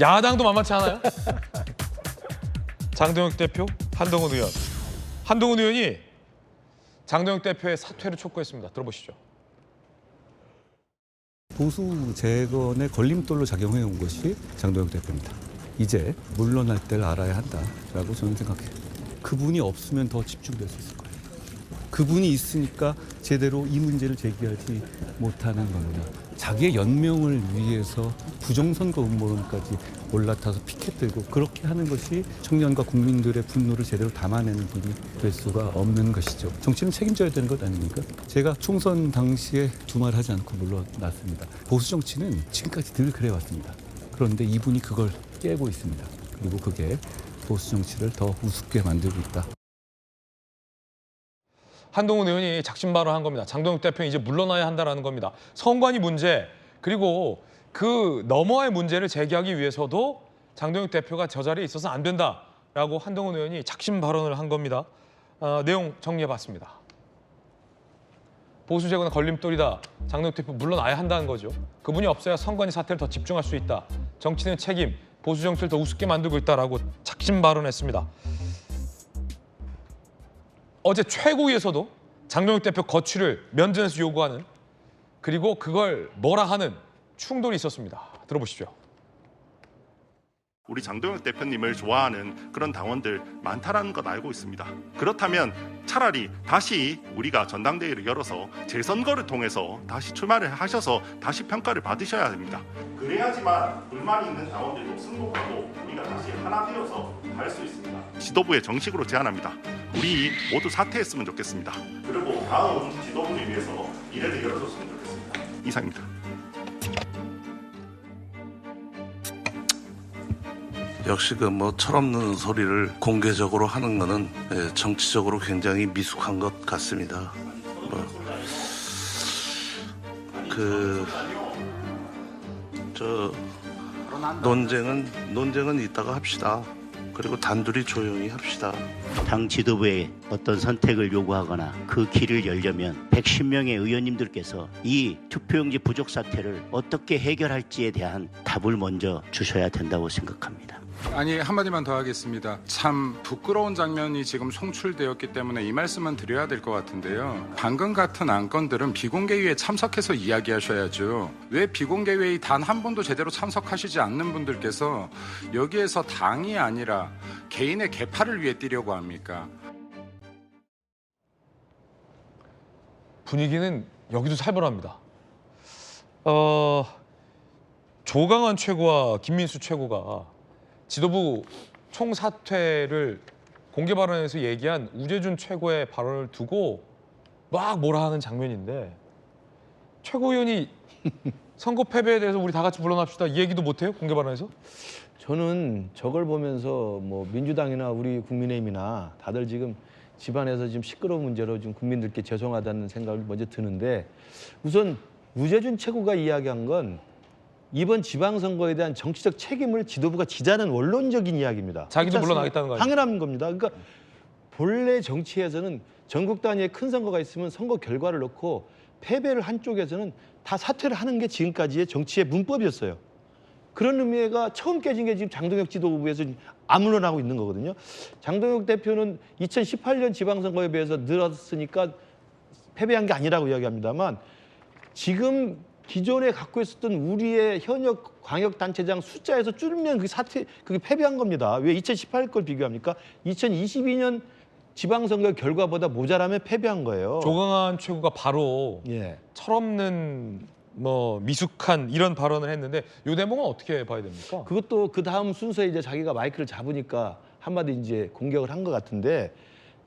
야당도 만만치 않아요? 장동혁 대표, 한동훈 의원. 한동훈 의원이 장동혁 대표의 사퇴를 촉구했습니다. 들어보시죠. 보수 재건의 걸림돌로 작용해 온 것이 장동혁 대표입니다. 이제 물러날 때를 알아야 한다라고 저는 생각해요. 그분이 없으면 더 집중될 수 있을 거예요. 그분이 있으니까 제대로 이 문제를 제기하지 못하는 겁니다. 자기의 연명을 위해서 부정선거 음모론까지 올라타서 피켓 들고 그렇게 하는 것이 청년과 국민들의 분노를 제대로 담아내는 분이 될 수가 없는 것이죠. 정치는 책임져야 되는 것 아닙니까? 제가 총선 당시에 두말하지 않고 물러났습니다. 보수 정치는 지금까지 늘 그래왔습니다. 그런데 이분이 그걸 깨고 있습니다. 그리고 그게 보수 정치를 더 우습게 만들고 있다. 한동훈 의원이 작심 발언한 겁니다. 장동혁 대표는 이제 물러나야 한다는 겁니다. 선관위 문제 그리고 그 너머의 문제를 제기하기 위해서도 장동혁 대표가 저 자리에 있어서 안 된다라고 한동훈 의원이 작심 발언을 한 겁니다. 내용 정리해봤습니다. 보수 재건의 걸림돌이다. 장동혁 대표 물러나야 한다는 거죠. 그분이 없어야 선관위 사태를 더 집중할 수 있다. 정치는 책임, 보수 정치를 더 우습게 만들고 있다라고 작심 발언했습니다. 어제 최고위에서도 장동혁 대표 거취를 면전에서 요구하는 그리고 그걸 뭐라 하는 충돌이 있었습니다. 들어보시죠. 우리 장동혁 대표님을 좋아하는 그런 당원들 많다라는 것 알고 있습니다. 그렇다면 차라리 다시 우리가 전당대회를 열어서 재선거를 통해서 다시 출마를 하셔서 다시 평가를 받으셔야 됩니다. 그래야지만 불만이 있는 당원들도 승복하고 우리가 다시 하나 되어서 갈 수 있습니다. 지도부에 정식으로 제안합니다. 우리 모두 사퇴했으면 좋겠습니다. 그리고 다음 지도부를 위해서 미래를 열어줬으면 좋겠습니다. 이상입니다. 역시 그 뭐 철없는 소리를 공개적으로 하는 거는 정치적으로 굉장히 미숙한 것 같습니다. 논쟁은 이따가 합시다. 그리고 단둘이 조용히 합시다. 당 지도부에 어떤 선택을 요구하거나 그 길을 열려면 110명의 의원님들께서 이 투표용지 부족 사태를 어떻게 해결할지에 대한 답을 먼저 주셔야 된다고 생각합니다. 아니, 한마디만 더 하겠습니다. 참 부끄러운 장면이 지금 송출되었기 때문에 이 말씀은 드려야 될 것 같은데요. 방금 같은 안건들은 비공개회에 참석해서 이야기하셔야죠. 왜 비공개회의 단 한 번도 제대로 참석하시지 않는 분들께서 여기에서 당이 아니라 개인의 계파를 위해 뛰려고 합니까? 분위기는 여기도 살벌합니다. 조강한 최고와 김민수 최고가 지도부 총사퇴를 공개 발언에서 얘기한 우재준 최고의 발언을 두고 막 뭐라 하는 장면인데 최고위원이 선거 패배에 대해서 우리 다 같이 물러납시다 이 얘기도 못해요? 공개 발언에서? 저는 저걸 보면서 뭐 민주당이나 우리 국민의힘이나 다들 지금 집안에서 지금 시끄러운 문제로 지금 국민들께 죄송하다는 생각이 먼저 드는데 우선 우재준 최고가 이야기한 건 이번 지방선거에 대한 정치적 책임을 지도부가 지자는 원론적인 이야기입니다. 자기도 물러나겠다는 거 아니에요? 당연한 겁니다. 그러니까 본래 정치에서는 전국 단위의 큰 선거가 있으면 선거 결과를 놓고 패배를 한 쪽에서는 다 사퇴를 하는 게 지금까지의 정치의 문법이었어요. 그런 의미가 처음 깨진 게 지금 장동혁 지도부에서 안 물러나고 있는 거거든요. 장동혁 대표는 2018년 지방선거에 비해서 늘었으니까 패배한 게 아니라고 이야기합니다만 지금 기존에 갖고 있었던 우리의 현역 광역단체장 숫자에서 줄이면 그게 패배한 겁니다. 왜 2018 걸 비교합니까? 2022년 지방선거 결과보다 모자라면 패배한 거예요. 조강한 최고가 바로 예. 철없는 뭐 미숙한 이런 발언을 했는데 이 대목은 어떻게 봐야 됩니까? 그것도 그 다음 순서에 이제 자기가 마이크를 잡으니까 한마디 이제 공격을 한 것 같은데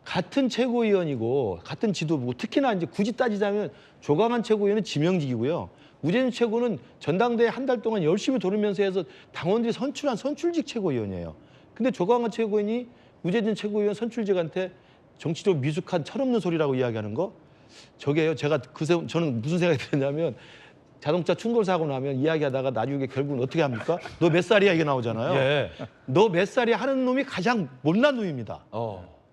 같은 최고위원이고 같은 지도부고 특히나 이제 굳이 따지자면 조강한 최고위원은 지명직이고요. 우재준 최고는 전당대회 한 달 동안 열심히 돌으면서 해서 당원들이 선출한 선출직 최고위원이에요. 근데 조강한 최고위원이 우재준 최고위원 선출직한테 정치적으로 미숙한 철없는 소리라고 이야기하는 거? 저게요. 저는 무슨 생각이 들었냐면 자동차 충돌 사고 나면 이야기하다가 나중에 결국은 어떻게 합니까? 너 몇 살이야 이게 나오잖아요. 예. 너 몇 살이야 하는 놈이 가장 못난 놈입니다.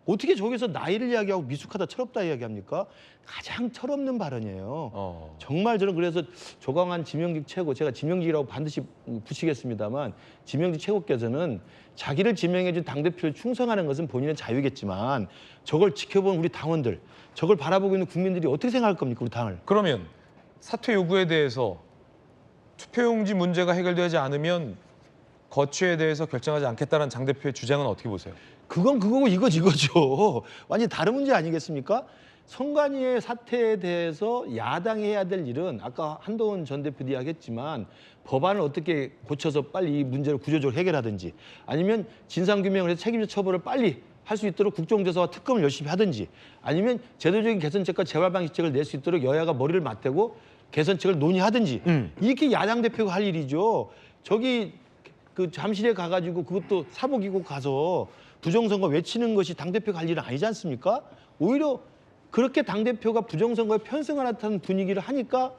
어떻게 저기서 나이를 이야기하고 미숙하다 철없다 이야기합니까? 가장 철없는 발언이에요. 정말 저는 그래서 조광한 지명직 최고, 제가 지명직이라고 반드시 붙이겠습니다만 지명직 최고께서는 자기를 지명해준 당대표를 충성하는 것은 본인의 자유겠지만 저걸 지켜본 우리 당원들, 저걸 바라보고 있는 국민들이 어떻게 생각할 겁니까, 우리 당을? 그러면 사퇴 요구에 대해서 투표용지 문제가 해결되지 않으면 거취에 대해서 결정하지 않겠다는 장 대표의 주장은 어떻게 보세요? 그건 그거고 이거죠. 완전히 다른 문제 아니겠습니까? 선관위의 사태에 대해서 야당이 해야 될 일은 아까 한동훈 전 대표도 이야기했지만 법안을 어떻게 고쳐서 빨리 이 문제를 구조적으로 해결하든지 아니면 진상규명을 해서 책임자 처벌을 빨리 할 수 있도록 국정조사와 특검을 열심히 하든지 아니면 제도적인 개선책과 재발방지책을 낼 수 있도록 여야가 머리를 맞대고 개선책을 논의하든지 이렇게 야당 대표가 할 일이죠. 저기 그 잠실에 가가지고 그것도 사복 입고 가서 부정선거 외치는 것이 당대표가 할 일은 아니지 않습니까? 오히려 그렇게 당대표가 부정선거에 편승을 하는 분위기를 하니까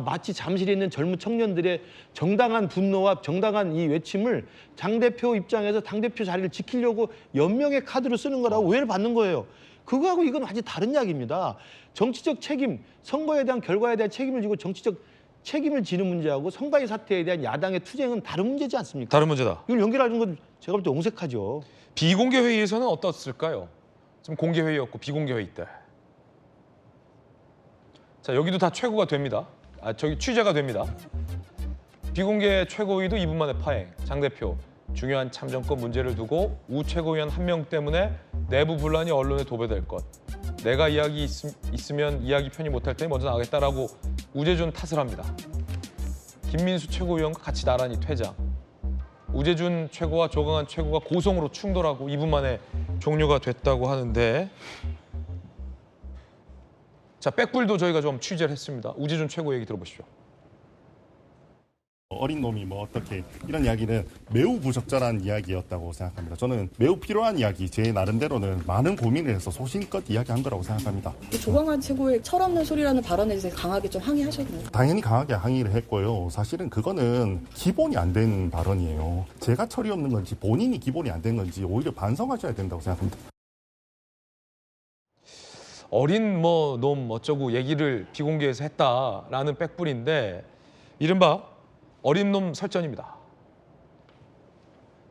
마치 잠실에 있는 젊은 청년들의 정당한 분노와 정당한 이 외침을 당대표 입장에서 당대표 자리를 지키려고 연명의 카드로 쓰는 거라고 오해를 받는 거예요. 그거하고 이건 완전히 다른 이야기입니다. 정치적 책임, 선거에 대한 결과에 대한 책임을 지고 정치적 책임을 지는 문제하고 선거의 사태에 대한 야당의 투쟁은 다른 문제지 않습니까? 다른 문제다. 이걸 연결하는 건 제가 볼 때 옹색하죠. 비공개 회의에서는 어떻을까요? 지금 공개 회의였고 비공개 회의 때. 자, 여기도 다 최고가 됩니다. 저기 취재가 됩니다. 비공개 최고위도 2분 만에 파행. 장 대표, 중요한 참정권 문제를 두고 우 최고위원 한 명 때문에 내부 분란이 언론에 도배될 것. 내가 이야기 있으면 이야기 편히 못할 테니 먼저 나가겠다라고 우재준 탓을 합니다. 김민수 최고위원과 같이 나란히 퇴장. 우재준 최고와 조광한 최고가 고성으로 충돌하고 2분 만에 종료가 됐다고 하는데 자, 백불도 저희가 좀 취재를 했습니다. 우재준 최고 얘기 들어보시죠. 어린 놈이 뭐 어떻게 이런 이야기는 매우 부적절한 이야기였다고 생각합니다. 저는 매우 필요한 이야기, 제 나름대로는 많은 고민을 해서 소신껏 이야기한 거라고 생각합니다. 조광한 최고의 철없는 소리라는 발언에 대해서 강하게 좀 항의하셨나요? 당연히 강하게 항의를 했고요. 사실은 그거는 기본이 안 된 발언이에요. 제가 철이 없는 건지 본인이 기본이 안 된 건지 오히려 반성하셔야 된다고 생각합니다. 어린 놈 어쩌고 얘기를 비공개에서 했다라는 백불인데 이른바 어린 놈 설전입니다.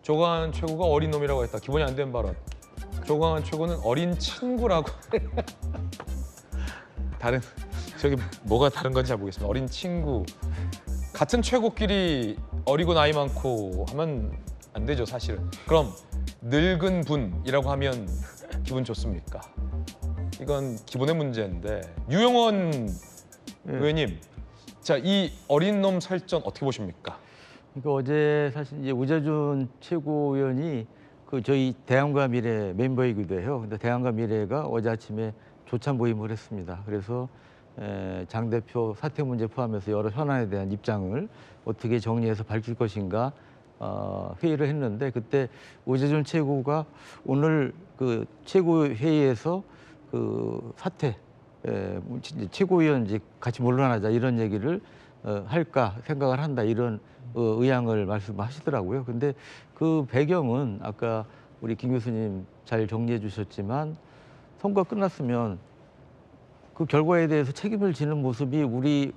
조광한 최고가 어린 놈이라고 했다. 기본이 안 된 발언. 조광한 최고는 어린 친구라고. 다른 저기 뭐가 다른 건지 잘 모르겠습니다. 어린 친구. 같은 최고끼리 어리고 나이 많고 하면 안 되죠, 사실은. 그럼 늙은 분이라고 하면 기분 좋습니까? 이건 기본의 문제인데. 유영원 의원님, 자, 이 어린 놈 설전 어떻게 보십니까? 그러니까 어제 사실 이제 우재준 최고위원이 그 저희 대안과 미래 멤버이기도 해요. 근데 대안과 미래가 어제 아침에 조찬 모임을 했습니다. 그래서 장 대표 사퇴 문제 포함해서 여러 현안에 대한 입장을 어떻게 정리해서 밝힐 것인가 회의를 했는데 그때 우재준 최고가 오늘 그 최고 회의에서 그 사퇴 최고위원 이제 같이 물러나자 이런 얘기를 할까 생각을 한다 이런 의향을 말씀하시더라고요. 근데 그 배경은 아까 우리 김 교수님 잘 정리해 주셨지만 선거 끝났으면 그 결과에 대해서 책임을 지는 모습이 우리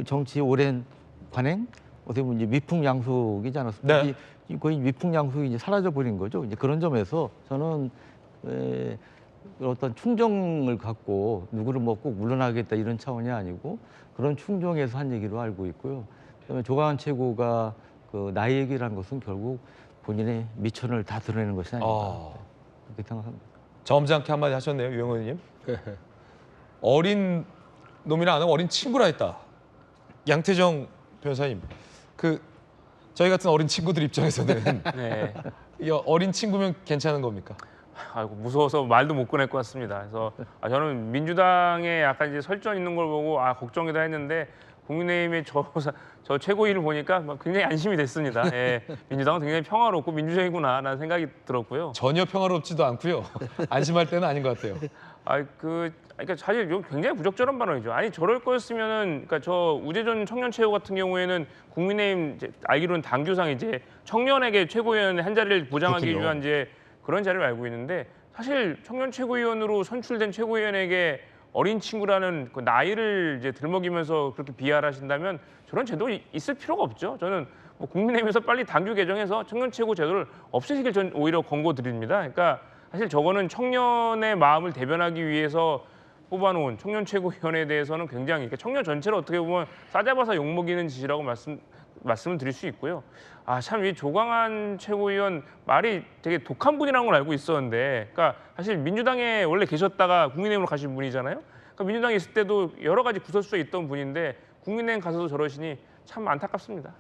정치의 오랜 관행 어떻게 보면 이제 미풍양속이지 않았습니까? 네. 거의 미풍양속이 이제 사라져 버린 거죠. 이제 그런 점에서 저는 어떤 충정을 갖고 누구를 뭐 꼭 물러나겠다 이런 차원이 아니고 그런 충정에서 한 얘기로 알고 있고요. 그다음에 조광한 최고가 그 나이 얘기를 한 것은 결국 본인의 미천을 다 드러내는 것이 아닌가 그렇게 생각합니다. 점잖게 한마디 하셨네요, 유영원 의원님. 어린 놈이라 안 하고 어린 친구라 했다. 양태정 변호사님, 그 저희 같은 어린 친구들 입장에서는 네. 이 어린 친구면 괜찮은 겁니까? 아이고 무서워서 말도 못 꺼낼 것 같습니다. 그래서 저는 민주당에 약간 이제 설전 있는 걸 보고 걱정이다 했는데 국민의힘의 저 최고위를 보니까 굉장히 안심이 됐습니다. 예, 민주당은 굉장히 평화롭고 민주적이구나라는 생각이 들었고요. 전혀 평화롭지도 않고요. 안심할 때는 아닌 것 같아요. 그러니까 사실 이거 굉장히 부적절한 발언이죠. 아니 저럴 거였으면은 그러니까 저 우재준 청년최고 같은 경우에는 국민의힘 알기로는 당규상 이제 청년에게 최고위원 한 자리를 보장하기 그렇군요. 위한 이제 그런 자리를 알고 있는데 사실 청년 최고위원으로 선출된 최고위원에게 어린 친구라는 그 나이를 이제 들먹이면서 그렇게 비하를 하신다면 저런 제도 있을 필요가 없죠. 저는 뭐 국민의힘에서 빨리 당규 개정해서 청년 최고 제도를 없애시길 전 오히려 권고드립니다. 그러니까 사실 저거는 청년의 마음을 대변하기 위해서 뽑아놓은 청년 최고위원에 대해서는 굉장히 그러니까 청년 전체를 어떻게 보면 싸잡아서 욕먹이는 짓이라고 말씀을 드릴 수 있고요. 아, 참 이 조광한 최고위원 말이 되게 독한 분이라는 걸 알고 있었는데, 그러니까 사실 민주당에 원래 계셨다가 국민의힘으로 가신 분이잖아요. 그러니까 민주당에 있을 때도 여러 가지 구설수에 있던 분인데 국민의힘 가서도 저러시니 참 안타깝습니다.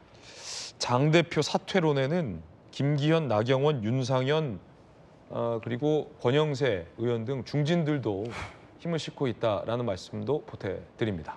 장 대표 사퇴론에는 김기현, 나경원, 윤상현 그리고 권영세 의원 등 중진들도 힘을 싣고 있다라는 말씀도 보태드립니다.